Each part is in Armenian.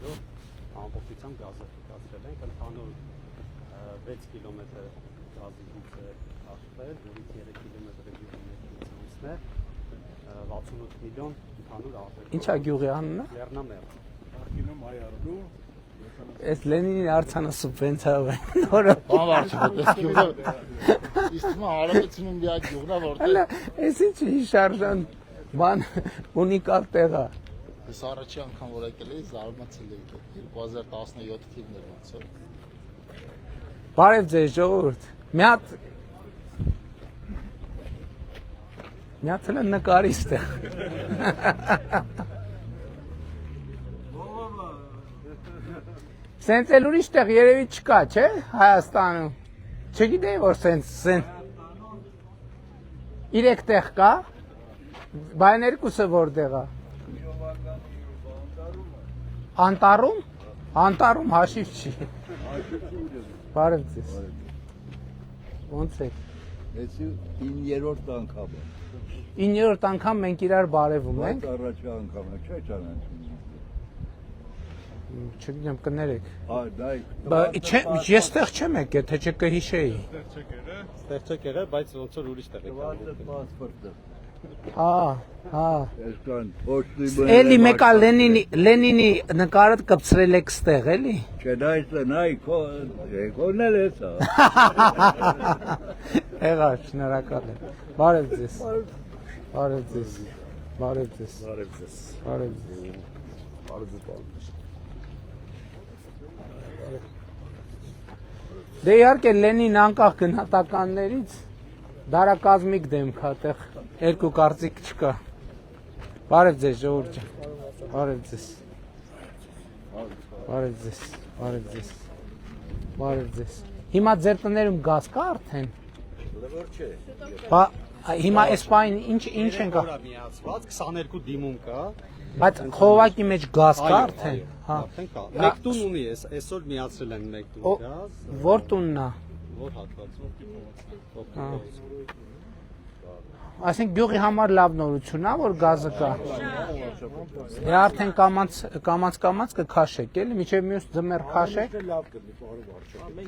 գումարներով ամբողջությամբ գազաֆիկացրել ենք, ընդհանուր 6 կիլոմետր գազի գույք է ախտվել, որից 3 կիլոմետրը գյուղի ներկայացումն է, 68 միլիոն ընդհանուր արտադրություն։ Ինչա գյուղի անունը։ Լեռնամեր։ Ակինում այարլու Այս Լենինի արձանը սուբվենցիայով է նորը։ բանվարչը այս գյուղը իստում հարաբերությունում մի այդ գյուղնա որտեղ Հələ այս ինչ հիշարժան բան ունիկալ տեղ է։ Ես առաջի անգամ որ եկել էի զարմացել էի 2017 թիվն էր ոնց որ Բարև ձեզ ժողովուրդ։ Մի հատ էլ նկարիստ է։ Սենց էլ ուրիշ տեղ երևի չկա, չէ, Հայաստանում։ Չգիտեի, որ սենց 3 տեղ կա, բայն երկուսը որտեղ է։ Անտարում։ Անտարում հաշիվ չի։ Բարև ձեզ։ Ոնց եք։ Ես 9-րդ անգամ եմ։ 9-րդ անգամ մենք իրար բարևում ենք։ Բայց առաջի անգամը չէ ճանաչում։ Չգիտեմ կներեք։ Չէ, Ես տեղ չեմ եկել, թե չկհիշեի։ Ստեղ չեք եղել, բայց ոնց որ ուրիշ տեղ եք եղել։ պասպորտը։ Հա։ Այսքան ոչնի Էլի մեկա Լենինի նկարը կպցրել եք ստեղ, էլի։ Չէ, դա նայ կոնել ես։ Եղա, շնորհակալ եմ։ Բարև ձեզ։ Բարև ձեզ։ Բարև ձեզ։ Բարև ձեզ։ Բարև ձեզ։ Դե իհարկե Լենին անկախ գնահատականներից դարակազմիկ դեմք է, այդտեղ երկու կարծիք չկա։ Բարև ձեզ ժողովուրդ ջան։ Բարև ձեզ։ Բարև ձեզ։ Բարև ձեզ։ Բարև ձեզ։ Հիմա ձեր տներում գազ կա արդեն։ Լվոր չէ։ Հիմա այս պայն ինչ են կա։ Միացված 22 դիմում կա։ Բայց խողովակի մեջ գազ կա արդեն։ Հա։ Արդեն կա։ Մեկ տուն ունի, այսօր միացրել են մեկ տուն գազ։ Որ տունն է։ Որ հատվածում։ Այսինքն գյուղի համար լավ նորություն է, որ գազը կա։ Դե արդեն կամած կքաշեք, էլի, միջև մյուս ձմեռ քաշեք։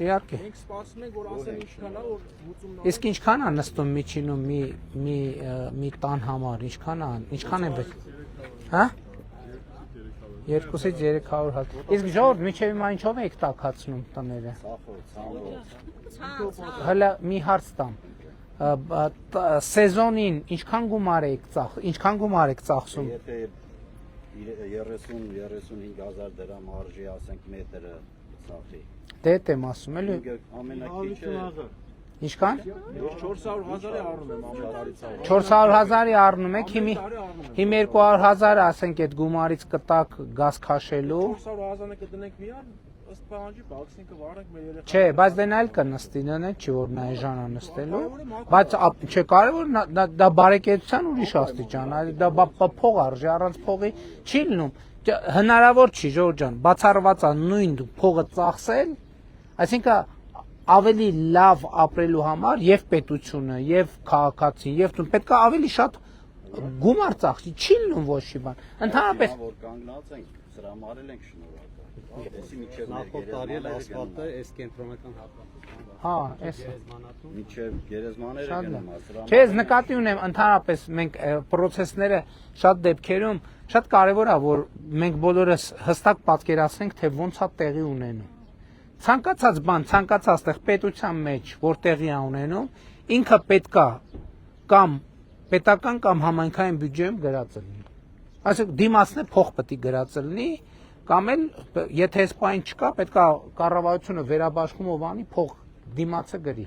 Իհարկե։ մենք սպասում ենք որ ասեն ինչքան է որ լուծումն Իսկ ինչքան է նստում միջինում մի տան համար, ինչքան է պետք։ Հա? 200-ից 300 հատ։ Իսկ ժողովուրդ միջև հիմա ինչով եք տաքացնում տները։ Հələ մի հարց տամ։ Սեզոնին ինչքան գումար եք ծախսում։ Եթե 30-35,000 դրամ արժի, ասենք մետրը ծախի։ Դե եմ ասում, էլի։ Ամենակիչը Ինչքան։ 400,000-ի առնում եմ ամեն տարի ծախս 400,000-ի առնում եք, հիմա 200,000-ը ասենք այդ գումարից կտակ գազ քաշելու։ 400,000-ը կդնենք միան ըստ պահանջի բաքսինքը վառենք մեր երեխա Չէ, բայց դե նա էլ կնստի, նա չի որ նա այն ժանա նստելու, բայց չէ կարևոր դա բարեկեցության ուրիշ աստիճան, դա փող արժի, առանց փողի չի լինում։ Հնարավոր չի, Ժորժ ջան, բացառված է նույն փողը ծախսել, այսինքն ավելի լավ ապրելու համար եւ պետությունը, եւ քաղաքացին, եւ պետք է ավելի շատ գումար ծախսի, չի լինում ոչ մի բան։ Ընդհանրապես որ կանգնած ենք, սրամարել ենք շնորհակալ։ Դեսի միջև նախորդ տարի էլ ասֆալտը այս կենտրոնական հատվածում։ հա, էս միջև գերեզմաները գնում ասրա։ Չէ, ես նկատի ունեմ ընդհանրապես մենք process-ները շատ դեպքերում շատ կարևոր է որ մենք բոլորս հստակ պատկերացնենք թե ոնց է տեղի ունենում։ Ցանկացած բան, ցանկացած տեղ պետության մեջ որ տեղի է ունենում, ինքը պետքա կամ պետական կամ համայնքային բյուջեում գրած լինի։ Այսինքն դիմացն է փող պետք է գրած լինի, կամ էլ եթե այս բան չկա, պետքա կառավարությունը վերաբաշխումով անի փող դիմացը գրի։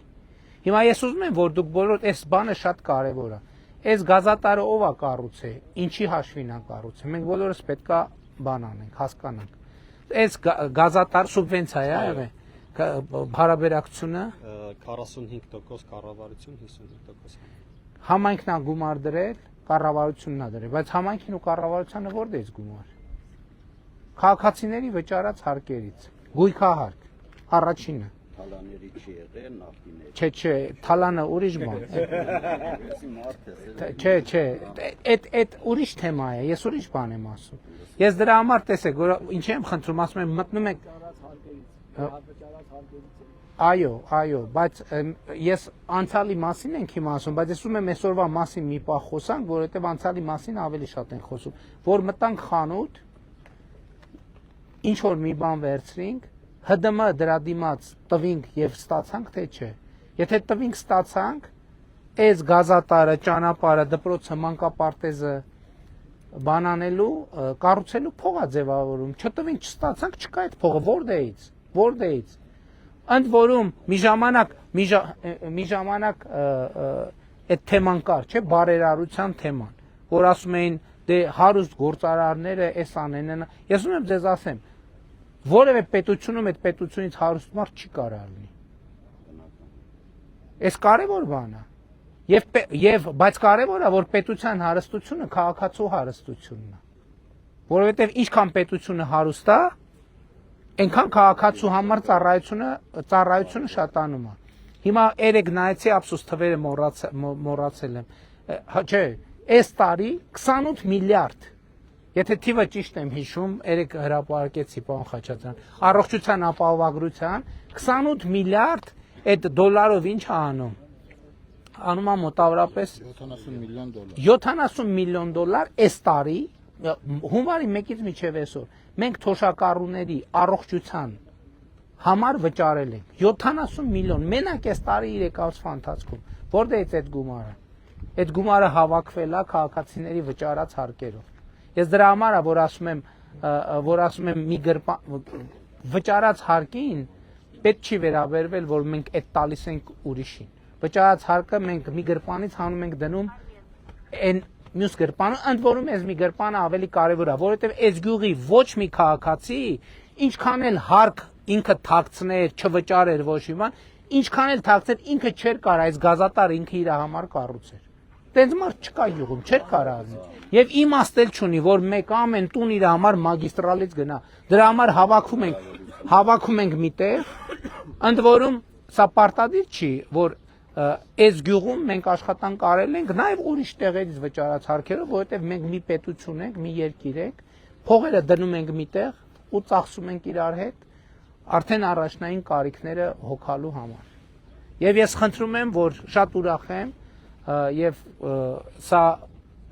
Հիմա ես ուզում եմ որ դուք բոլոր այս բանը շատ կարևոր է։ Այս գազատարը ով է կառուցել, ինչի հաշվին է կառուցել։ Մենք բոլորս պետքա բան անենք, հասկանանք։ Այս գազատար սուբվենցիա է եղել հարաբերակցությունը 45% կառավարություն 55%։ Համայնքն է գումար դրել, կառավարությունն է դրել, բայց համայնքին ու կառավարությանը որտեղից գումար։ Քաղաքացիների վճարած հարկերից, գույքահարկ, առաջինը։ թալաների չի եղել նավթիների։ Չէ, թալանը ուրիշ բան։ Էսի մարդ է, Չէ, այդ ուրիշ թեմա է, ես ուրիշ բան եմ ասում։ Ես դրա համար տեսեք, որ ինչի եմ խնդրում, ասում եմ մտնում եք Այո, բայց ես անցյալի մասին ենք հիմա ասում, բայց ես ուզում եմ այսօրվա մասին մի պահ խոսանք, որովհետև անցյալի մասին ավելի շատ ենք խոսում, որ մտանք խանութ, ինչ որ մի բան վերցրինք, ՀԴՄ դրա դիմաց տվինք եւ ստացանք, թե չէ։ Եթե տվինք ստացանք, այս գազատարը, ճանապարհը, դպրոցը, մանկապարտեզը բանանելու, կառուցելու փող է ձևավորում։ Չտվինք, չստացանք, չկա այդ փողը, որտեղից։ Ընդ որում մի ժամանակ այդ թեման կար, չէ, բարերարության թեման, որ ասում էին դե հարուստ գործարարները էս անեն, ես ուզում եմ ձեզ ասեմ, որևէ պետությունում այդ պետությունից հարուստ մարդ չի կարող լինի։ Այս կարևոր բան է։ Բայց կարևոր է, որ պետության հարստությունը քաղաքացու հարստությունն է։ Որովհետև ինչքան պետությունը հարուստ է, այնքան քաղաքացու համար ծառայությունը շատանում է։ Հիմա երեք նայեցի ափսոս թվերը մոռացել եմ։ Չէ, այս տարի 28 միլիարդ, եթե թիվը ճիշտ եմ հիշում, երեք հրապարակեցի պարոն Խաչատրյան, առողջության ապահովագրության 28 միլիարդ այդ դոլարով ինչ է անում։ Անում է մոտավորապես 70 միլիոն դոլար այս տարի, հունվարի 1-ից մինչև այսօր։ Մենք թոշակառուների առողջության համար վճարել ենք 70 միլիոն, մենակ այս տարի 3 ամսվա ընթացքում։ Որտեղից այդ գումարը։ Այդ գումարը հավաքվել է քաղաքացիների վճարած հարկերով։ Ես դրա համար է, որ ասում եմ մի վճարած հարկին պետք չի վերաբերվել, որ մենք այդ տալիս ենք ուրիշին։ Վճարած հարկը մենք մի գրպանից հանում ենք դնում այն մյուս գրպանը, ընդ որում այս մի գրպանը ավելի կարևոր է, որովհետև այս գյուղի ոչ մի քաղաքացի ինչքան էլ հարկ ինքը թաքցներ, չվճարեր ոչ մի բան, ինչքան էլ թաքցներ ինքը չէր կարող այս գազատարը ինքը իր համար կառուցեր։ Տենց մարդ չկա յուղում, չէր կարող լինի։ Եվ իմաստ էլ չունի, որ մեկ ամեն տուն իր համար մագիստրալից գնա։ Դրա համար հավաքում ենք միտեղ, ընդ որում սա պարտադիր չի, որ այս գյուղում մենք աշխատանք արել ենք նաև ուրիշ տեղերից վճարած հարկերով, որովհետև մենք մի պետություն ենք, մի երկիր ենք, փողերը դնում ենք միտեղ ու ծախսում ենք իրար հետ արդեն առաջնային կարիքները հոգալու համար։ Եվ ես խնդրում եմ, որ շատ ուրախ եմ եւ սա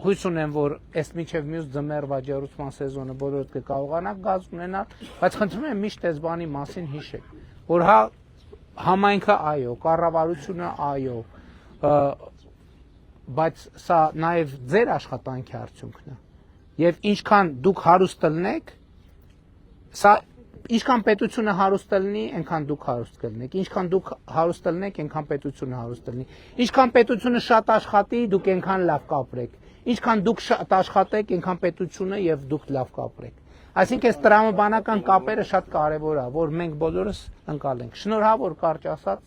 հույս ունեմ, որ այս միջև մյուս ձմեռվա ջերուցման սեզոնը բոլորդ կկարողանաք գազ ունենալ, բայց խնդրում եմ միշտ այս բանի մասին հիշեք, որ համայնքը այո, կառավարությունը այո, բայց սա նաև ձեր աշխատանքի արդյունքն է։ Եվ ինչքան դուք հարուստ կլինեք, սա ինչքան պետությունը հարուստ կլինի, այնքան դուք հարուստ կլինեք։ Ինչքան դուք հարուստ կլինեք, այնքան պետությունը հարուստ կլինի։ Ինչքան պետությունը շատ աշխատի, դուք այնքան լավ կապրեք։ Ինչքան դուք շատ աշխատեք, այնքան պետությունը եւ դուք լավ կապրեք։ Այսինքն այս տրամաբանական կապերը շատ կարևոր է, որ մենք բոլորս ընկալենք։ Շնորհավոր կարճ ասած։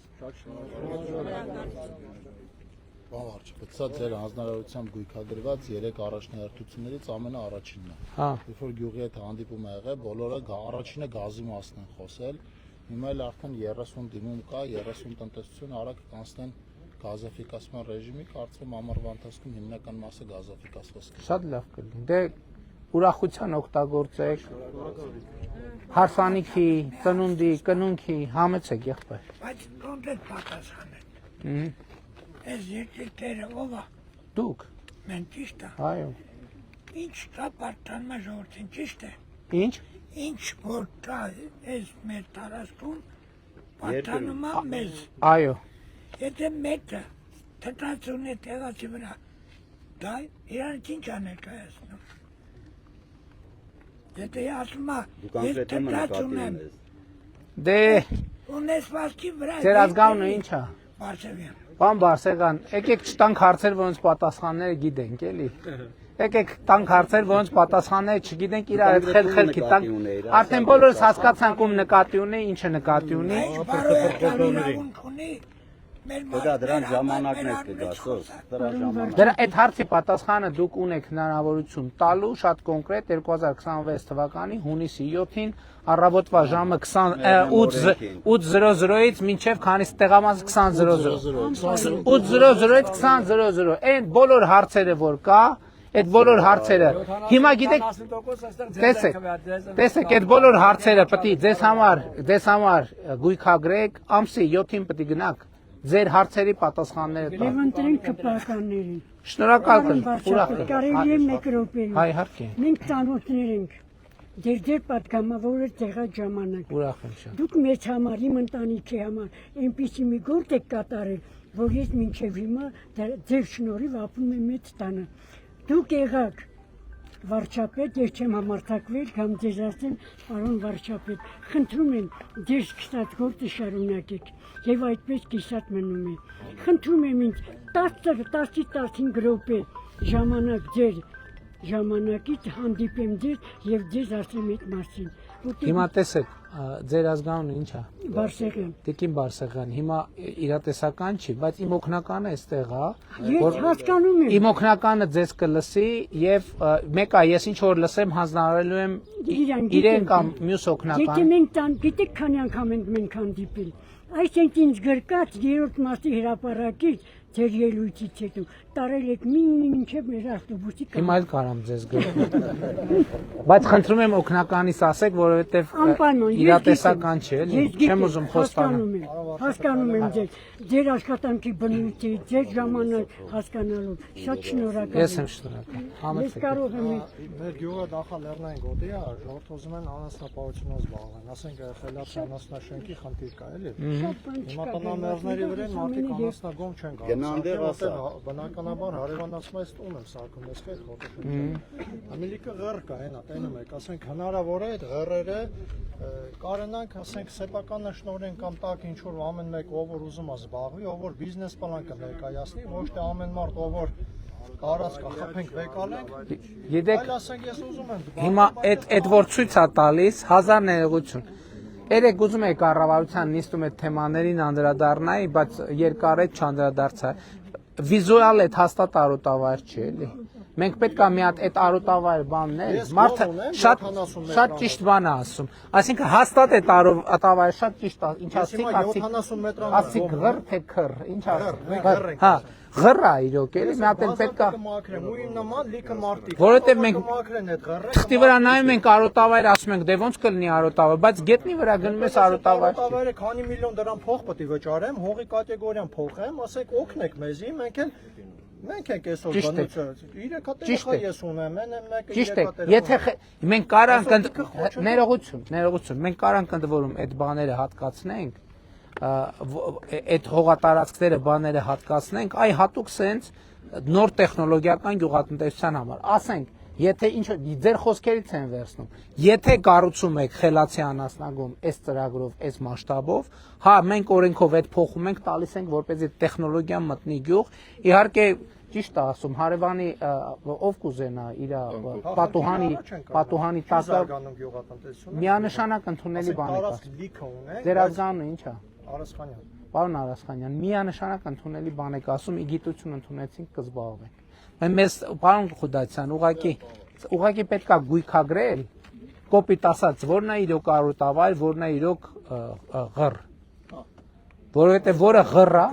Բավարար, սա ձեր հանձնարարությամբ գույքագրված 3 առաջնահերթություններից ամենաառաջինն է։ Երբ որ գյուղի հետ հանդիպում ա եղել, բոլորը առաջինը գազի մասն են խոսել։ Հիմա էլ արդեն 30 դիմում կա, 30 տնտեսություն արագ կանցնեն գազաֆիկացման ռեժիմի, կարծում ամառվա ընթացքում հիմնական մասը գազաֆիկացված կլինի։ Շատ լավ կլինի։ Դե ուրախության օգտագործեք, հարսանիքի, ծնունդի, կնունքի, համեցեք եղբայր։ Բայց կոնկրետ պատասխանեք։ Այս երկիրները ով է։ Դուք։ Մենք ճիշտ է։ Այո։ Ինչ կա պատտանմա ժողովրդին, ճիշտ է։ Ինչ։ Ինչ որ կա այս մեր տարածքում պատտանում է մեզ։ Այո։ Եթե մեկը թթացուն է տեղացի վրա, դա իրանք ինչ է ներկայացնում։ Եթե ասում է, ես թթացուն եմ։ Դե։ Ունեսվածքի վրա։ Ձեր ազգանունը ինչ է։ Բարսեղյան։ Պարոն Բարսեղյան, եկեք չտանք հարցեր, որոնց պատասխանները գիտենք, էլի։ Եկեք տանք հարցեր, որոնց պատասխանները չգիտենք, իրար հետ խելքի տանք։ Արդեն բոլորս հասկացանք ում նկատի ունի, ինչը նկատի ունի։ Դա դրան ժամանակն է կգասոս, դրա ժամանակ։ Դրա այդ հարցի պատասխանը դուք ունեք հնարավորություն տալու շատ կոնկրետ 2026 թվականի հունիսի 7-ին առավոտվա ժամը 8:00-ից մինչև քանիս տեղամաս 20:00 8:00-ից 20:00 այն բոլոր հարցերը որ կա այդ բոլոր հարցերը հիմա գիտեք տեսեք այդ բոլոր հարցերը պետք է ձեզ համար գույքագրեք ամսի 7-ին պետք է գնաք ձեր հարցերի պատասխանները տալ։ Եվ ընտրենք կպականներին։ Շնորհակալ եմ։ Կարելի է մեկ րոպեին։ Հայ հարկ է։ Մենք ծանոթներ ենք։ Ձեր պատգամավորը տեղած ժամանակ։ Ուրախ եմ շատ։ Դուք մեծ համար, իմ ընտանիքի համար այնպիսի մի գործ եք կատարել, որ ես մինչև հիմա ձեր շնորհիվ ապրում եմ այդ տանը։ Դուք եղաք վարչապետ, ես չեմ համարձակվել կամ ձեզ ասեմ, պարոն վարչապետ, խնդրում եմ ձեր սկսած գործը շարունակեք եւ այդպես կիսատ մնում է։ Խնդրում եմ ինձ 10-ից 15 րոպե ժամանակ ձեր ժամանակից հանդիպեմ ձեզ եւ ձեզ ասեմ այդ մասին։ Հիմա տեսեք, ձեր ազգանունը ի՞նչ է։ Բարսեղյան։ Տիկին Բարսեղյան, հիմա իրատեսական չի, բայց իմ օգնականը այստեղ է, Ես հասկանում եմ։ իմ օգնականը ձեզ կլսի եւ մեկը ես ինչ որ լսեմ հանձնարարելու եմ իրեն կամ մյուս Եթե օգնականը։ մենք գիտեք քանի անգամ ենք մենք հանդիպել։ Այսինքն ինձ գրկած 3-րդ մասի հրապարակից ձեր ելույթից հետո տարել եք մինչև մեր ավտոբուսի կանգ։ Հիմա էլ կարամ ձեզ գրկել։ Բայց խնդրում եմ օգնականից ասեք, որովհետեւ իրատեսական չի, էլի։ Չեմ ուզում խոստանալ։ Հասկանում եմ ձեզ։ Ձեր աշխատանքի բնույթը, ձեր ժամանակ հասկանալու։ Շատ շնորհակալ եմ։ Ես եմ շնորհակալ։ Ես կարող եմ Մեր գյուղը նախալեռնային գոտի է, ժողովուրդ ուզում են անասնապահությունով զբաղվեն, ասենք խելացի անասնաշենքի խնդիր կա, էլի։ Հիմա տնամերձների վրա մարդիկ անասնագոմ չեն գալիս։ Բնականաբար հարևանացմայց տուն եմ սարքում, ես հետ ֆոտոշոփ։ Ամիլիկը ղեռ կա, այնա, տենում եք, ասենք հնարավոր է այդ ղեռերը կարենանք, ասենք սեփական նշնորեն կամ տակ ինչ որ ամեն մեկ ով որ ուզում է զբաղվի, ով որ բիզնես պլան կներկայացնի, ոչ թե ամեն մարդ ով որ կարած կխփենք վեկալենք։ Գիտեք, Այլ ասենք ես ուզում եմ հիմա այդ որ ցույց է տալիս 1000 ներողություն։ Երեք ուզում եք կառավարության նիստում այդ թեմաներին անդրադառնայի, բայց երկար է չանդրադարձա։ Վիզուալ է հաստատ արոտավայր չի, էլի։ Մենք պետք է մի հատ այդ արոտավայր բանն է, մարդը շատ ճիշտ բան է ասում։ Այսինքն հաստատ այդ արոտավայր շատ ճիշտ է, ինչ ասիկ, ասիկ ղր թե քր, ինչ ասիկ։ Հա, ղր է իրոք, էլի, մի հատ էլ պետք է մաքրեմ, ու իմ նման լիքը մարդիկ։ Որովհետև մենք մաքրեն այդ ղռը։ թղթի վրա նայում ենք արոտավայր, ասում ենք, դե ոնց կլինի արոտավայր, բայց գետնի վրա գնում ես արոտավայր։ Արոտավայրը քանի միլիոն դրամ փող պետք է վճարեմ, հողի կատեգորիան փոխեմ, ասեք օգնեք մեզի, մենք ենք այսօր բնույթը։ 3 հատ ես ունեմ, մեկը 3 հատ։ Եթե մենք կարանք ներողություն, մենք կարանք ընդվորում այդ բաները հատկացնենք, այդ հողատարածքները բաները հատկացնենք, այ հատուկ սենց նոր տեխնոլոգիական գյուղատնտեսության համար։ Ասենք, եթե ինչ ձեր խոսքերից են վերցնում, եթե կառուցում եք խելացի անասնագոմ այս ծրագրով, այս մասշտաբով, հա, մենք օրենքով այդ փոխում ենք, տալիս ենք, որպեսզի տեխնոլոգիան մտնի գյուղ, իհարկե ճիշտ է ասում, հարևանի ով կուզենա իր պատուհանի տակը միանշանակ ընդունելի բան է։ Ձեր ազգանունը ի՞նչ է։ Արասխանյան։ Պարոն Արասխանյան, միանշանակ ընդունելի բան եք ասում, ի գիտություն ընդունեցինք կզբաղվենք։ Մեզ պարոն Խուդացյան, ուղղակի պետք է գույքագրել, կոպիտ ասած, որն է իրոք արոտավայր, որն է իրոք ղռ։ Որովհետև որը ղռ է,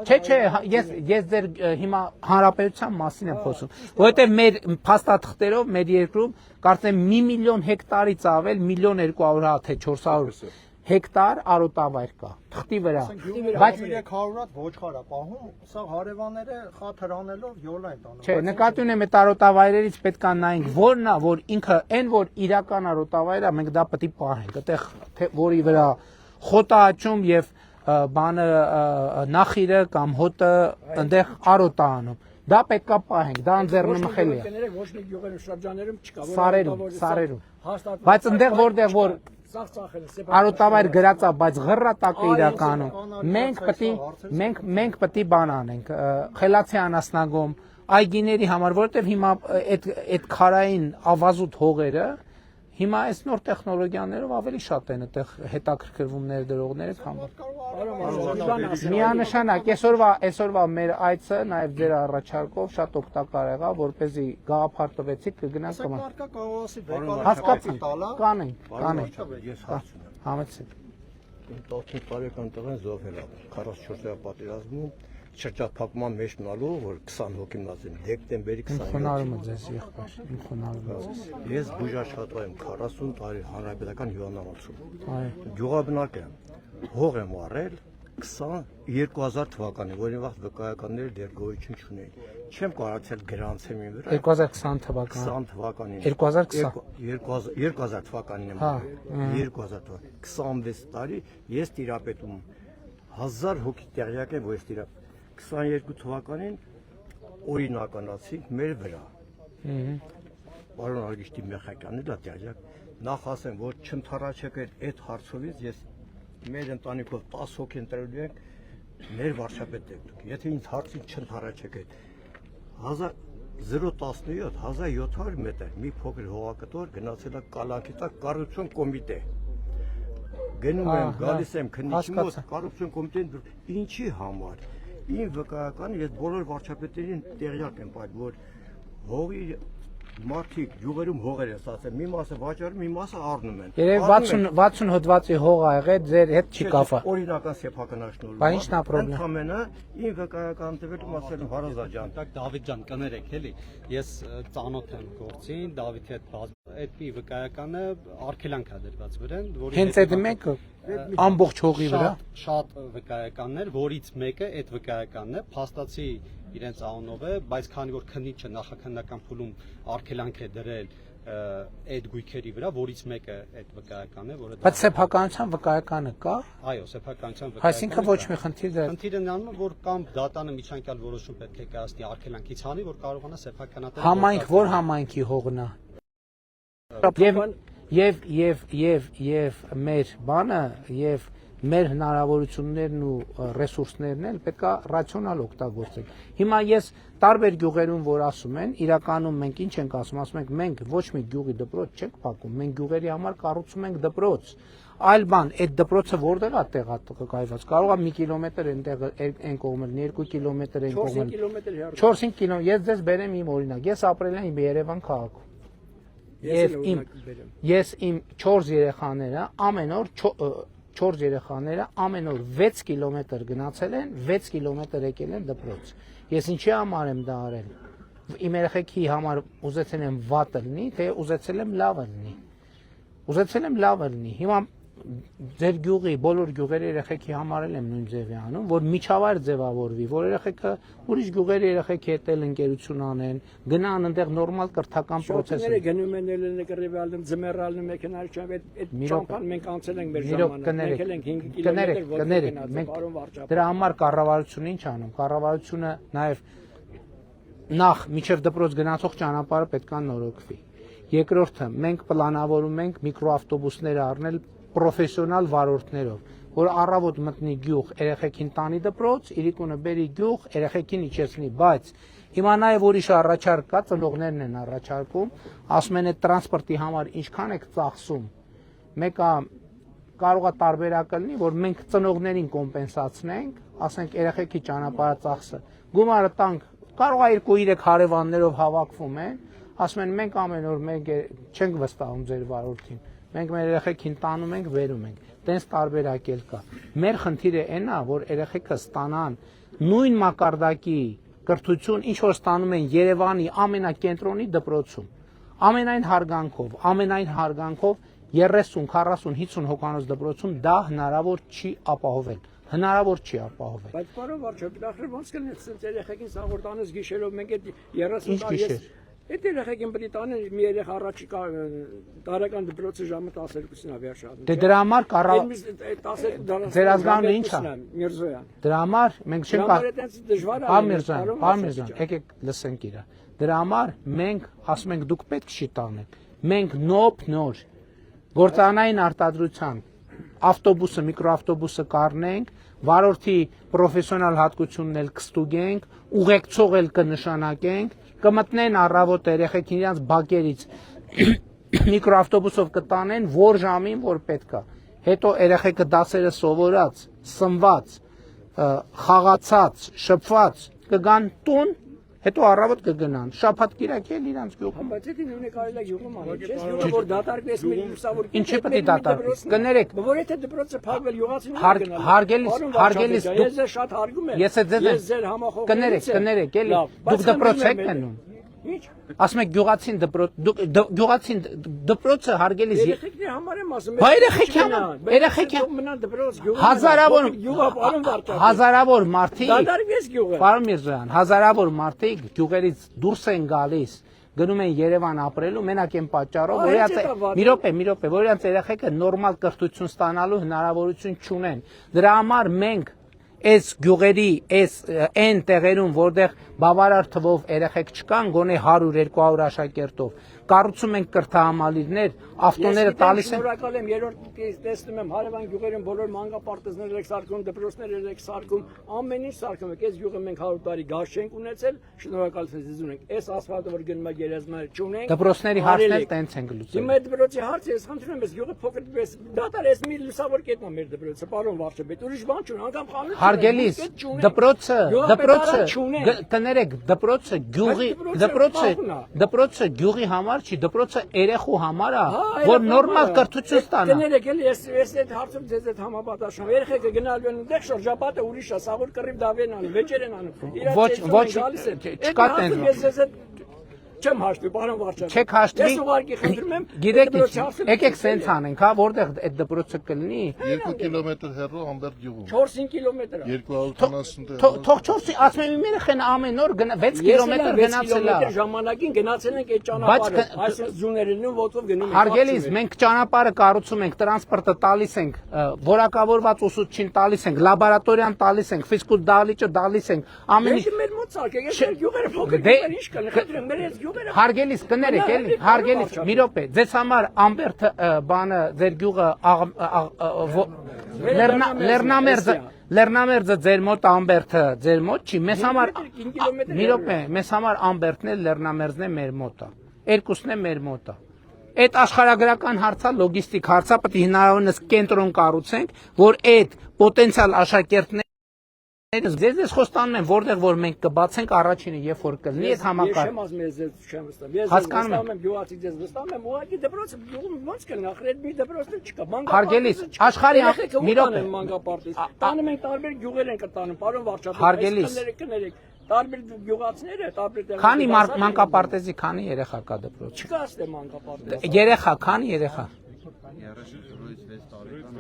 չէ, ես ձեր հիմա հանրապետության մասին եմ խոսում, որովհետև մեր փաստաթղթերով մեր երկրում կարծեմ 1 միլիոն հեկտարից ավել 1.2 թե 400 հեկտար արոտավայր կա թղթի վրա, բայց 300 հատ ոչխար է պահում, սա հարևանները խաթր անելով յոլա են տանում։ Չէ, նկատի ունեմ այդ արոտավայրերից պետք է նայենք որն է, որ ինքը այն որ իրական արոտավայր է, մենք դա պետք է պահենք, այդտեղ որի վրա խոտ է աճում եւ բանը նախիրը կամ հոտը այնտեղ արոտ է անում։ Դա պետք է պահենք, դա անձեռնմխելի է։ Ոչ մի գյուղերում շրջաներում չկա, Սարերում։ Բայց այնտեղ որտեղ որ արոտավայր գրած է, բայց ղռատակը իրականում մենք պետք է բան անենք, խելացի անասնագոմ այգիների համար, որովհետև հիմա այդ քարային ավազուտ հողերը հիմա այս նոր տեխնոլոգիաներով ավելի շատ են այդտեղ հետաքրքրվում ներդրողները, քան Միանշանակ այսօրվա մեր այցը նաև ձեր առաջարկով շատ օգտակար եղավ, որպեսզի գաղափար տվեցիք կգնանք կմա։ Մարկա կարող ասի Հասկացին, կանենք։ Ես հարց ունեմ։ Համեցեք։ 15 տարեկան տղեն զոհվել է 44-րդ պատերազմում շրջափակման մեջ մնալու, որ 20 հոգի մնացին դեկտեմբերի 20-ին։ Խոնարհում եմ ձեզ եղբայր, իմ խոնարհում եմ ձեզ։ Ես բուժաշխատող եմ 40 տարի հանրապետական հյուրանոցում։ Այո։ Գյուղաբնակ եմ, հող եմ առել 2000 թվականին, որի վաղ վկայականները դեռ գոյություն չունեին։ Չեմ կարողացել գրանցեմ իմ վրա։ 2020 թվականին։ 20 թվականին։ 2020 թվականին եմ։ Հա, 2000 թվականին։ 26 տարի ես տիրապետում 1000 հոգի տեղյակ եմ, որ ես տիրապետում 22 թվականին օրինականացինք մեր վրա։ Պարոն Արգիշտի Մեխակյանը դա տեղյակ։ Նախ ասեմ, որ չընթառաջեք այդ հարցովից, ես մեր ընտանիքով 10 հոգի ընտրելու ենք մեր վարչապետ եք դուք։ Եթե ինձ հարցին չընթառաջեք 017 1700 մետր մի փոքր հողակտոր գնացել է Կալանքի տակ կառուցություն կոմիտե։ Գնում եմ, գալիս եմ քննիչի մոտ, կառուցություն կոմիտեն ինչի համար։ Իմ վկայականը ես բոլոր վարչապետերին տեղյակ եմ այդ, որ հողի մարդիկ յուղերում հողեր են ստացել, մի մասը վաճառում, մի մասը առնում են։ Երևի 60 հոդվածի հող ա եղել, ձեր հետ չի կապա։ Օրինական սեփականաշնորհում։ Բա ինչն է պրոբլեմ։ Ընդամենը իմ վկայական տվյալում ասել եմ Հարազա ջան, Դավիթ ջան, կներեք էլի, ես ծանոթ եմ գործին, Դավիթի հետ այդ վկայականը արգելանք ա դրված վրան, որի Հենց այդ մեկը ամբողջ հողի վրա։ Շատ վկայականներ, որից մեկը այդ վկայականն է, փաստացի իրենց անունով է, բայց քանի որ քննիչը նախաքննական փուլում արգելանք է դրել այդ գույքերի վրա, որից մեկը այդ վկայականն է, որը Բայց սեփականության վկայականը կա։ Այո, սեփականության վկայականը։ Այսինքն ոչ մի խնդիր դեռ։ Խնդիրը նրանում է, որ կամ դատանը միջանկյալ որոշում պետք է կայացնի արգելանքից հանի, որ կարողանա սեփականատերը Համայնք որ համայնքի հողն է։ Եվ մեր բանը եւ մեր հնարավորություններն ու ռեսուրսներն էլ պետք է ռացիոնալ օգտագործել։ Հիմա ես տարբեր գյուղերում որ ասում են, իրականում մենք ինչ ենք ասում ենք մենք ոչ մի գյուղի դպրոց չենք փակում, մենք գյուղերի համար կառուցում ենք դպրոց։ Այլ բան, այդ դպրոցը որտեղ է տեղակայված։ Կարող է 1 կիլոմետր այնտեղ այն կողմն, 2 կիլոմետր այն կողմն։ 4-5 կիլոմետր։ Ես ձեզ բերեմ իմ օրինակ։ Ես ապրել եմ Երևան քաղաքում։ Ես իմ 4 երեխաները ամեն օր 6 կիլոմետր գնացել են, 6 կիլոմետր եկել են դպրոց։ Ես ինչի համար եմ դա արել։ Իմ երեխեքի համար ուզեցել եմ վատը լինի, թե ուզեցել եմ լավը լինի։ Ուզեցել եմ լավը լինի։ Հիմա ձեր գյուղի բոլոր գյուղերի երեխեքի համար եմ նույն ձևի անում, որ միջավայր ձևավորվի, որ երեխեքը ուրիշ գյուղերի երեխեքի հետ էլ ընկերություն անեն, գնան այնտեղ նորմալ կրթական process-ը։ Գնում են ելնի կռիվալն ձմեռալն մեքենալ չավ այդ ճամփան մենք անցել ենք մեր ժամանակ։ Եկել ենք 5 կիլոմետր կներեք։ Դրա համար կառավարությունը ինչ անում։ Կառավարությունը նաև նախ միջև դպրոց գնացող ճանապարհը պետք է նորոգվի։ Երկրորդը մենք պլանավորում ենք միկրոավտոբուսներ առնել պրոֆեսիոնալ վարորդներով, որ առավոտ մտնի գյուղ, երեխեքին տանի դպրոց, իրիկունը բերի գյուղ, երեխեքին իջեցնի, բայց հիմա նաև ուրիշ առաջարկ կա, ծնողներն են առաջարկում, ասում են այդ տրանսպորտի համար ինչքան եք ծախսում, մեկը կարող է տարբերակը լինի, որ մենք ծնողներին կոմպենսացնենք, ասենք երեխեքի ճանապարհածախսը, գումարը տանք, կարող է 2-3 հարևաններով հավաքվում են, ասում են մենք ամեն օր մենք չենք վստահում ձեր վարորդին, մենք մեր երեխեքին տանում ենք, վերում ենք, տենց տարբերակ էլ կա։ Մեր խնդիրը այն է, որ երեխեքը ստանան նույն մակարդակի կրթություն, ինչ որ ստանում են Երևանի ամենակենտրոնի դպրոցում, ամենայն հարգանքով 30, 40, 50 հոգանոց դպրոցում դա հնարավոր չի ապահովել։ Հնարավոր չի ապահովել։ Բայց պարոն վարչապետ, ախր ոնց կլինի ցած երեխեքին սաղորդանս գիշերով մենք այդ 30 տարի այդ երեխեքին պետք է տանեն մի երեխա առաջիկա տարեկան դպրոցի ժամը 12-ին ավիաշարժ։ Դե դրա համար ձեր ազգանունը ի՞նչ է։ Միրզոյան։ Դրա համար մենք չենք Պարմիրզյան, եկեք լսենք իրա։ Դրա համար մենք ասում ենք դուք պետք չի տանեք։ Մենք նոր գործանային արտադրության ավտոբուսը, միկրոավտոբուսը կառնենք, վարորդի պրոֆեսիոնալ հատկությունն էլ կստուգենք, ուղեկցող էլ կնշանակենք, կմտնեն առավոտ երեխեքին իրենց բակերից միկրոավտոբուսով կտանեն, որ ժամին որ պետք է։ հետո երեխեքը դասերը սովորած, սնված, խաղացած, շփված կգան տուն, հետո առավոտ կգնան, շաբաթ կիրակի էլ իրանց գյուղում։ Բայց դա նույնը կարելի է գյուղում անել, չէ՞, գյուղը որ դատարկվեց մի լուսավոր։ Ինչի՞ պետք է դատարկվի։ Կներեք։ Որ եթե դպրոցը փակվել յուղացին հարգելիս ես ձեզ շատ հարգում եմ։ Ես ձեր համախոհներից կներեք, էլի դուք դպրոց եք մնում։ Ինչ։ Ասում եք գյուղացին դպրոցը հարգելիս։ Երեխեքների համար եմ ասում։ Բա երեխեքի մնան դպրոց գյուղը։ Հազարավոր մարդիկ։ Դատարկվեց գյուղը։ Պարոն Միրզոյան, հազարավոր մարդիկ գյուղերից դուրս են գալիս, գնում են Երևան ապրելու մենակ այն պատճառով, որ մի րոպե, որ իրանց երեխեքը նորմալ կրթություն ստանալու հնարավորություն չունեն։ Դրա համար մենք այս գյուղերի, այն տեղերում, որտեղ բավարար թվով երեխեք չկան, գոնե 100-200 աշակերտով, կառուցում ենք կրթահամալիրներ, ավտոները տալիս են։ Շնորհակալ եմ, երրորդ տեսնում եմ հարևան գյուղերում բոլոր մանկապարտեզներ եք սարքում, դպրոցներ եք սարքում, ամեն ինչ սարքում եք։ Այս գյուղը մենք 100 տարի գազ չենք ունեցել, շնորհակալություն ձեզ ունենք։ Այս ասֆալտը որ գնում է գերեզմաներ չունենք։ Դպրոցների հարցն էլ տենց ենք լուծել։ Հիմա այդ դպրոցի հարցը ես խնդրում եմ, այս գյուղը փոքր դատար էս մի լուսավոր կետն է մեր դպրոցը, պարոն Վարչապետ, ուրիշ բան չունի, անգամ խանութ։ Հարգելիս, կներեք, դպրոցը գյուղի համար չի, դպրոցը երեխու համար է, որ նորմալ կրթություն ստանա։ Կներեք, էլի ես այդ հարցում ձեզ այդ համապատասխան։ Երեխեքը գնալու են այնտեղ շրջապատը ուրիշ է, սաղուր կռիվ դավեն անում, վեճեր են անում։ Ոչ, չկա տենց։ Չեմ հաշտվի, պարոն Վարչապետ։ Չեք հաշտվի։ Ես ուղղակի խնդրում եմ, գիտեք, եկեք սենց անենք, հա, որտեղ այդ դպրոցը կլինի։ 2 կիլոմետր հեռու Ամբերտ գյուղում։ 4-5 կիլոմետր է։ 270 Թող 4-ի, ասում եմ, իմ երեխան ամեն օր 6 կիլոմետր գնացել է։ Ժամանակին գնացել ենք այդ ճանապարհը, այսինքն ձուներն ու ոտով գնում ենք։ Հարգելիս, մենք ճանապարհը կառուցում ենք, տրանսպորտը տալիս ենք, որակավորված ուսուցչին տալիս ենք, լաբորատորիան տալիս ենք, ֆիզկուլ դահլիճը տալիս ենք, ամեն ինչ։ Մեր մոտ ցարկեք, ես գյուղերը փոքր գյուղեր ինչ կան, խնդրեմ, մեր այս գյուղերը։ Հարգելիս, կներեք, էլի, հարգելիս, մի րոպե, ձեզ համար Ամբերտը բանը, ձեր գյուղը Լեռնամերձը ձեր մոտ, Ամբերտը ձեր մոտ չի, մեզ համար մի րոպե, մեզ համար Ամբերտն էլ Լեռնամերձն է մեր մոտ է, երկուսն է մեր մոտ է։ Այդ աշխարհագրական հարցը, լոգիստիկ հարցը պետք է հնարավորինս կենտրոն կառուցենք, որ այդ պոտենցիալ աշակերտները Ձեզ խոստանում եմ, որտեղ որ մենք կբացենք առաջինը, երբ որ կլինի այդ համակարգը։ Ես վստահում եմ, գյուղացի ձեզ վստահում եմ, ուղղակի դպրոցը գյուղում ոնց կլինի, ախր այդ մի դպրոցն էլ չկա։ Հարգելիս, աշխարհի մի րոպե։ Մանկապարտեզ։ Տանում ենք տարբեր գյուղեր են կտանում, պարոն Վարչապետ։ Հարգելիս։ Կներեք, տարբեր գյուղացիները, տարբեր տեղեր։ Քանի մանկապարտեզի քանի երեխա կա դպրոց։ Չկա այստեղ մանկապարտեզ։ Երեխա, քանի երեխա։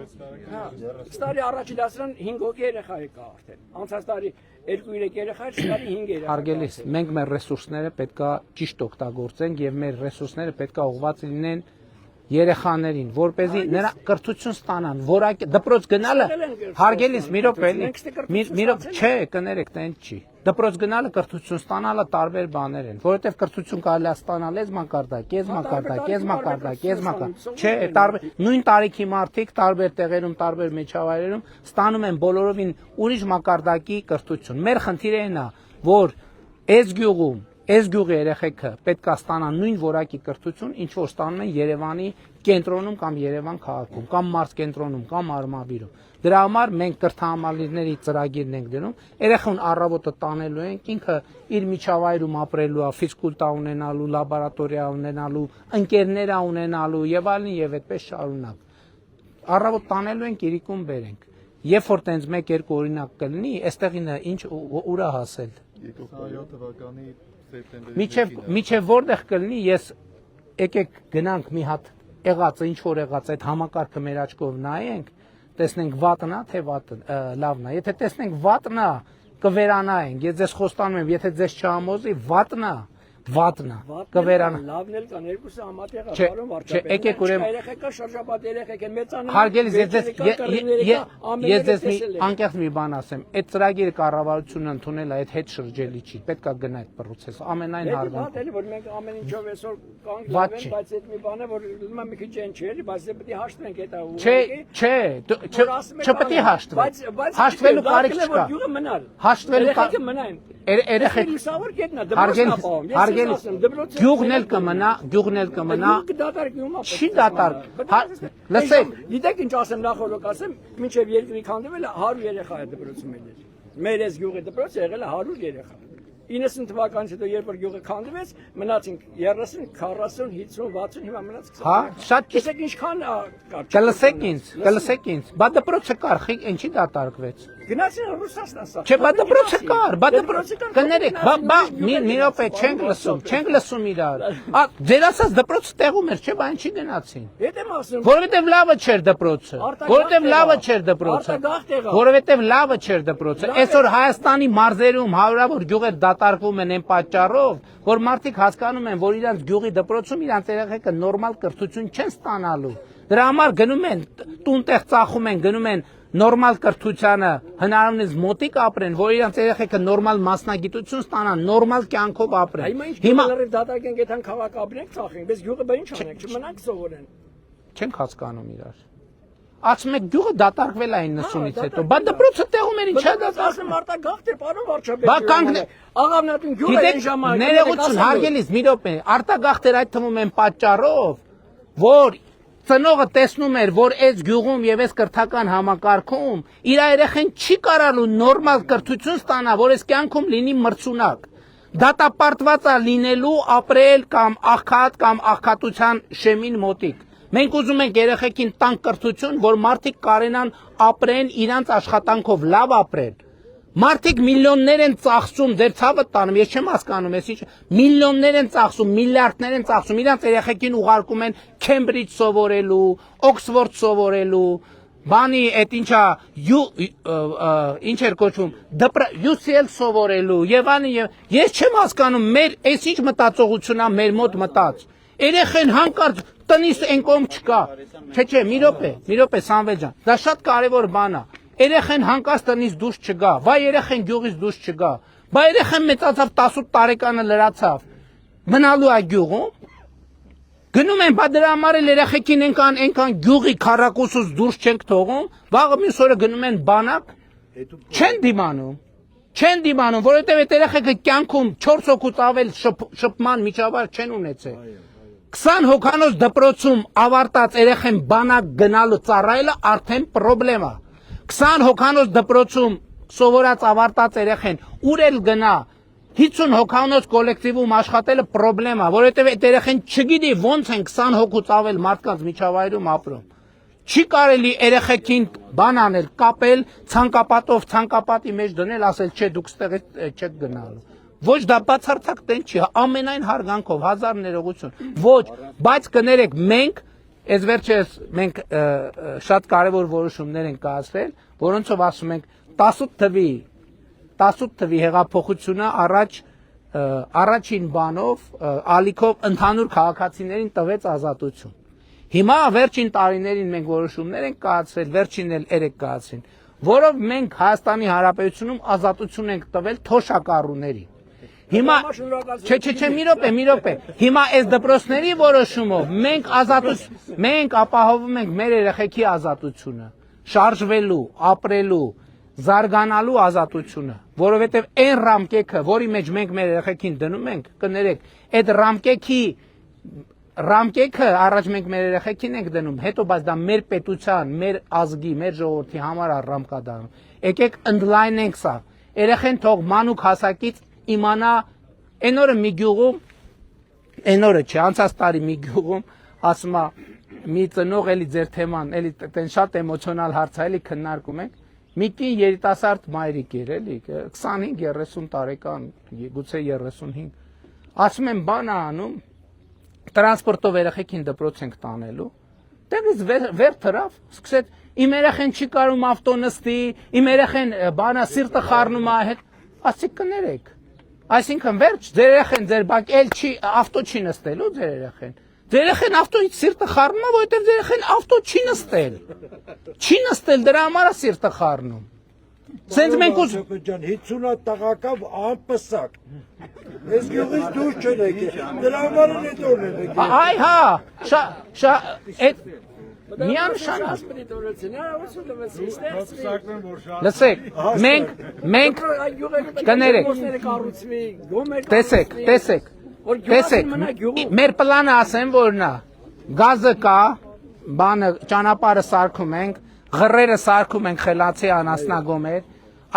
6 տարի առաջ դասարան 5 հոգի երեխա եկա արդեն։ Անցած տարի 2-3 երեխա էր, տարի 5 երեխա։ Հարգելիս, մենք մեր ռեսուրսները պետքա ճիշտ օգտագործենք եւ մեր ռեսուրսները պետքա ուղղված լինեն երեխաներին, որպեսզի նրա կրթություն ստանան, որակի դպրոց գնալը հարգելիս մի րոպե էլի։ Մի րոպե, չէ, կներեք, տենց չի։ Դպրոց գնալը կրթություն ստանալը տարբեր բաներ են, որովհետև կրթություն կարելի է ստանալ այս մակարդակ, չէ, նույն տարիքի մարդիկ տարբեր տեղերում, տարբեր միջավայրերում ստանում են բոլորովին ուրիշ մակարդակի կրթություն։ Մեր խնդիրը այն է, որ այս գյուղի երեխեքը պետք է ստանան նույն որակի կրթություն, ինչ որ ստանում են Երևանի կենտրոնում կամ Երևան քաղաքում, կամ մարզկենտրոնում, կամ Արմավիրում։ Դրա համար մենք կրթահամալիրների ծրագիրն ենք դնում, երեխուն առավոտը տանելու ենք, ինքը իր միջավայրում ապրելու է, ֆիզկուլտա ունենալու, լաբորատորիա ունենալու, ընկերներ ունենալու եւ այլն եւ այդպես շարունակ։ Առավոտ տանելու ենք, իրիկում բերենք։ Երբ որ տենց 1-2 օրինակ կլինի, այստեղինը ինչ ուրա հասել։ 2007 թվականի Միջև որտեղ կլինի, ես եկեք գնանք մի հատ եղածը, ինչ որ եղած այդ համակարգը մեր աչքով նայենք, տեսնենք վատնա, թե լավն է։ Եթե տեսնենք վատնա, կվերանայենք։ Ես ձեզ խոստանում եմ, եթե ձեզ չհամոզի, վատնա, կվերանա։ Լավն էլ կան, երկուսը համատեղ է, Չէ, պարոն Վարչապետ։ եկեք ուրեմն երեխեքա շրջապատ երեխեք են մեծանում։ Հարգելիս, ես ձեզ մի անկեղծ մի բան ասեմ, այդ ծրագիրը կառավարությունը ընդունել է, այդ հետ շրջելի չի, պետք է գնա այդ պրոցեսը, ամենայն հարգանքով։ Էլի որ մենք ամեն ինչով այսօր կանգնենք, բայց այդ մի բան է, որ ուրեմն մի քիչ են չէ, էլի, բայց դե պետք է հաշտվենք այդ Չէ, չպետք է հաշտվել։ Հաշտվելու կարիք չկա։ Գյուղը մնալ։ Հաշտվելու երեխեքը մնային։ երեխեք լուսավոր կետն է, հարգելի դպրոցն է ապահովում։ գյուղն էլ կմնա չի դատարկ լսեք Գիտեք ինչ ասեմ նախորդ ասեմ, մինչև երկրի քանդվել է 100 երեխա է դպրոցում ելել։ Մեր այս գյուղի դպրոցը եղել է 100 երեխա։ 90 թվականից հետո երբ որ գյուղը քանդվեց, մնացինք 30, 40, 50, 60, հիմա մնաց 20։ հա շատ Իսկ ինչքան կլսեք ինձ բա դպրոցը կար ինչի դատարկվեց գնացին Ռուսաստան սա։ Չէ, բա դպրոցը կար, կներեք, բա մի րոպե չենք լսում իրար։ Ձեր ասած դպրոցը տեղում էր, չէ, բա ինչի գնացին։ Հետ եմ ասում։ Որովհետև լավը չէր դպրոցը։ Այսօր Հայաստանի մարզերում հարյուրավոր գյուղեր դատարկվում են այն պատճառով, որ մարդիկ հասկանում են, որ իրանց գյուղի դպրոցում իրանց երեխեքը նորմալ կրթություն չեն ստանալու։ Դրա համար գնում են տուն-տեղ ծախում են, գնում են նորմալ կրթությանը հնարավորինս մոտիկ ապրեն, որ իրանց երեխեքը նորմալ մասնագիտություն ստանան, նորմալ կյանքով ապրեն։ Հիմա լրիվ դատարկենք այդան քաղաք ապրենք, ծախենք, բայց գյուղը բա ինչ անենք, չմնանք սովորեն։ Չենք հասկանում իրար։ Ասում եք գյուղը դատարկվել է 90-ից հետո, բա դպրոցը տեղում էր ինչա դատարկվում արտագաղթ էր, պարոն վարչապետ։ Բա կանգնե։ Աղավնատուն գյուղը այն ժամանակ։ Ներողություն, հարգելիս, մի րոպե, արտագաղթեր այդ թվում են պատճառով, որ ծնողը տեսնում էր, որ այս գյուղում եւ այս կրթական համակարգում իր երեխեն չի կարալու նորմալ կրթություն ստանա, որ այս կյանքում լինի մրցունակ։ Դատապարտված է լինելու ապրել կամ աղքատ կամ աղքատության շեմին մոտիկ։ Մենք ուզում ենք երեխեքին տանք կրթություն, որ մարդիկ կարենան ապրեն իրանց աշխատանքով լավ ապրեն։ Մարդիկ միլիոններ են ծախսում, դեր ցավը տանում, ես չեմ հասկանում, ես ինչ միլիոններ են ծախսում, միլիարդներ են ծախսում, իրանց երեխեքին ուղարկում են Քեմբրիջ սովորելու, Օքսֆորդ սովորելու, բանի այդ ինչա ինչ էր կոչվում, UCL սովորելու, եւ անի ես չեմ հասկանում, մեր այս ինչ մտածողությունն է մեր մոտ մտած։ Երեխեն հանկարծ տնից այն կողմ չկա։ Չէ, մի րոպե Սամվել ջան, դա շատ կարևոր բան է։ Երեխեն հանկարծ տնից դուրս չգա, վայ երեխեն գյուղից դուրս չգա, բա երեխեն մեծացավ 18 տարեկանը լրացավ, մնալու է գյուղում, գնում են, բա դրա համար էլ երեխեքին այնքան գյուղի քառակուսուց դուրս չենք թողում, վաղը մյուս օրը գնում են բանակ, չեն դիմանում, որովհետև այդ երեխեքը կյանքում 4 հոգուց ավել շփման միջավայր չեն ունեցել։ 20 հոգանոց դպրոցում ավարտած երեխեն բանակ գնալու ծառայելը արդեն պրոբլեմ է։ 20 հոգանոց դպրոցում սովորած ավարտած երեխեն ուր էլ գնա 50 հոգանոց կոլեկտիվում աշխատելը պրոբլեմ է, որովհետև այդ երեխեն չգիտի ոնց են 20 հոգուց ավել մարդկանց միջավայրում ապրում։ Չի կարելի երեխեքին բան անել, կապել, ցանկապատի մեջ դնել, ասել չէ դուք ստեղից չեք գնալու։ Ոչ դա բացարձակ տեն չի, ամենայն հարգանքով, հազար ներողություն։ Ոչ, բայց կներեք մենք Այս վերջերս մենք շատ կարևոր որոշումներ ենք կայացրել, որոնցով ասում ենք 18 թվի հեղափոխությունը առաջին բանով ալիքով ընդհանուր քաղաքացիներին տվեց ազատություն։ Հիմա վերջին տարիներին մենք որոշումներ ենք կայացրել, վերջին էլ 3 կայացրին, որով մենք Հայաստանի Հանրապետությունում ազատություն ենք տվել թոշակառուներին։ Հիմա չէ մի րոպե հիմա այս դպրոցների որոշումով մենք ապահովում ենք մեր երեխեքի ազատությունը, շարժվելու, ապրելու, զարգանալու ազատությունը, որովհետև այն ռամկեքը, որի մեջ մենք մեր երեխեքին դնում ենք, կներեք, այդ ռամկեքը առաջ մենք մեր երեխեքին ենք դնում, հետո բայց դա մեր պետության, մեր ազգի, մեր ժողովրդի համար ռամկա դառնում։ Եկեք ընդլայնենք սա։ Երեխեն թող մանուկ հասակից իմանա այն օրը մի գյուղում, այն օրը չէ, անցած տարի մի գյուղում ասում է մի ծնող էլի ձեր թեման, էլի տեն շատ էմոցիոնալ հարց է, էլի քննարկում ենք։ Մի կին երիտասարդ մայրիկ էր, էլի 25-30 տարեկան, գուցե 35։ Ասում եմ բան է անում, տրանսպորտով երեխեքին դպրոց ենք տանելու։ Տեղից վեր թռավ, սկսեց իմ երեխեն չի կարում ավտո նստի, իմ երեխեն բանա սիրտը խառնում է հետ, ասիկ կներեք։ Այսինքն վերջ, ձեր երեխեն ձեր բակ էլ չի ավտո չի նստելու ձեր երեխեն։ Ձեր երեխեն ավտոից սիրտը խառնում է, որովհետև ձեր երեխեն ավտո չի նստել։ Չի նստել, դրա համար է սիրտը խառնում։ Սենց մենք ուզ 50 տաղակավ անպսակ։ Ես գյուղից դուրս չեն եկել։ Դրա համար են այդ օրն եկել։ Այ հա, Միանշանակ։ Լսեք, Լսեք, մենք կներեք։ Տեսեք, մեր պլանը ասեմ որն է։ Գազը կա, բանը ճանապարհը սարքում ենք, ղռերը սարքում ենք խելացի անասնագոմեր,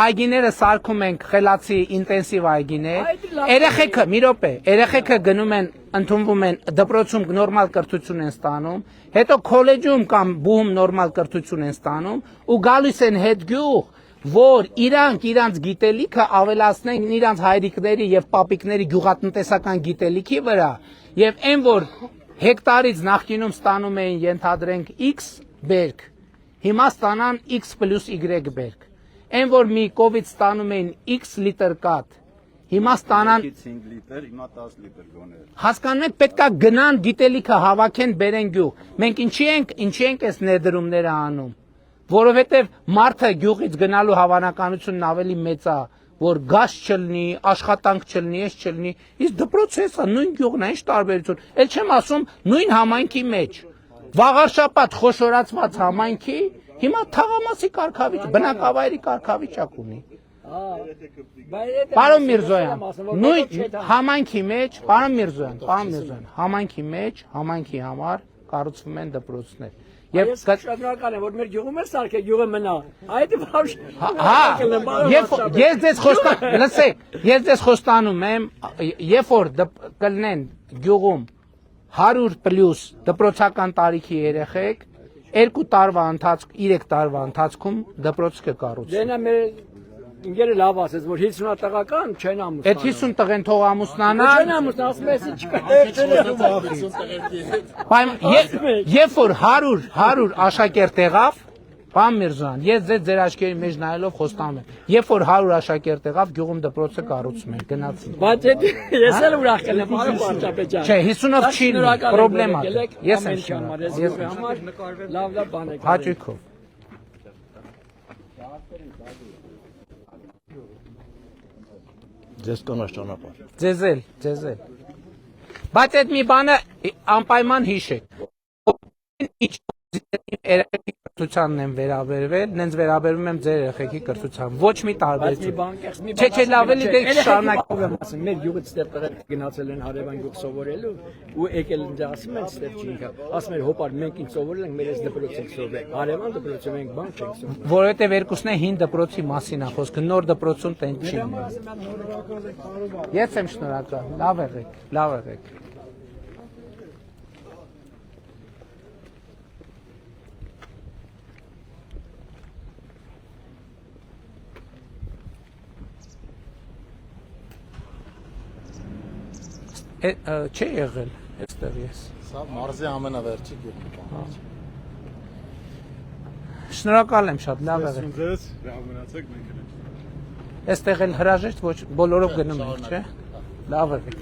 այգիները սարքում ենք խելացի ինտենսիվ այգիներ, երեխեքը, մի րոպե, երեխեքը գնում են, ընդունվում են դպրոցում նորմալ կրթություն են ստանում, հետո քոլեջում կամ բուհում նորմալ կրթություն են ստանում ու գալիս են հետ գյուղ, որ իրանց գիտելիքը ավելացնեն իրանց հայրիկների եւ պապիկների գյուղատնտեսական գիտելիքի վրա եւ այն որ հեկտարից նախկինում ստանում էին ենթադրենք X բերք, հիմա ստանան X + Y բերք։ Այն որ մի կովիդ ստանում էին X լիտր կաթ, հիմա ստանան 5 լիտր, հիմա 10 լիտր գոներ։ Հասկանում եք, պետքա գնան գիտելիքը հավաքեն բերեն գյուղ։ Մենք ինչի ենք այս ներդրումները անում, որովհետև մարդը գյուղից գնալու հավանականությունն ավելի մեծ է, որ գազ չլինի, աշխատանք չլինի, ես չլինի, իսկ դպրոցը էսա նույն գյուղն է, ինչ տարբերություն։ Էլ չեմ ասում նույն համայնքի մեջ։ Վաղարշապատ խոշորացված համայնքի հիմա թաղամասի կարգավիճ, բնակավայրի կարգավիճակ ունի։ Պարոն Միրզոյան, նույն համայնքի մեջ, պարոն Միրզոյան, համայնքի մեջ, համայնքի համար կառուցվում են դպրոցներ։ Եվ շնորհակալ եմ, որ մեր գյուղում է սարքել, գյուղը մնա։ Այդ բավ։ Ես ձեզ խոստանում եմ, երբ որ կլինեն գյուղում 100+ դպրոցական տարիքի երեխեք, 2 տարվա ընթացքում, 3 տարվա ընթացքում դպրոց կկառուցվի։ Դենա մեր ինգերը լավ ասեց, որ 50 տղական չեն ամուսնանա։ Այդ 50 տղեն թող ամուսնանան։ Չեն ամուսնա, ասում ես չկա։ Երբ որ 100 աշակերտ եղավ, պարոն Միրզոյան, ես ձեր աչքերի մեջ նայելով խոստանում եմ, երբ որ 100 աշակերտ եղավ, գյուղում դպրոցը կառուցում են, գնացին։ Բայց ես էլ ուրախ կլեմ, պարոն Պարչապետյան։ Չէ, 50-ով չի լինի, պրոբլեմա։ Ես եմ շնորհակալ։ Լավ բան եք։ Հաճույքով։ Ձեզ կանաչ ճանապարհ։ Ձեզ էլ։ Բայց այդ մի բանը անպայման հիշեք։ Երեխեքի կրթությանն եմ վերաբերվել, նենց վերաբերվում եմ ձեր երեխեքի կրթության։ Ոչ մի տարբերություն։ Չէ, լավ էլի դե շարունակում եմ ասում, մեր գյուղից ստեղ տղեր գնացել են հարևան գյուղ սովորելու ու եկել են ասում են ստեղ չի ինքա։ Ասում են հոպար մենք ինչ սովորել ենք, մեր այս դպրոց ենք սովորել։ Հարևան դպրոցում ենք բան չենք սովորել։ Որովհետև երկուսն է հին դպրոցի մասին է խոսքը, նոր դպրոցում տեն չի։ Ես եմ շնորհակալ։ Լավ եղեք։ Չէ եղել այստեղ ես։ Սա մարզի ամենավերջի գյուղն է։ Շնորհակալ եմ շատ, լավ եղեք։ Ձեզ, լավ մնացեք, մենք ենք։ Այստեղ էլ հրաժեշտ ոչ բոլորով գնում ենք, չէ։ Լավ եղեք։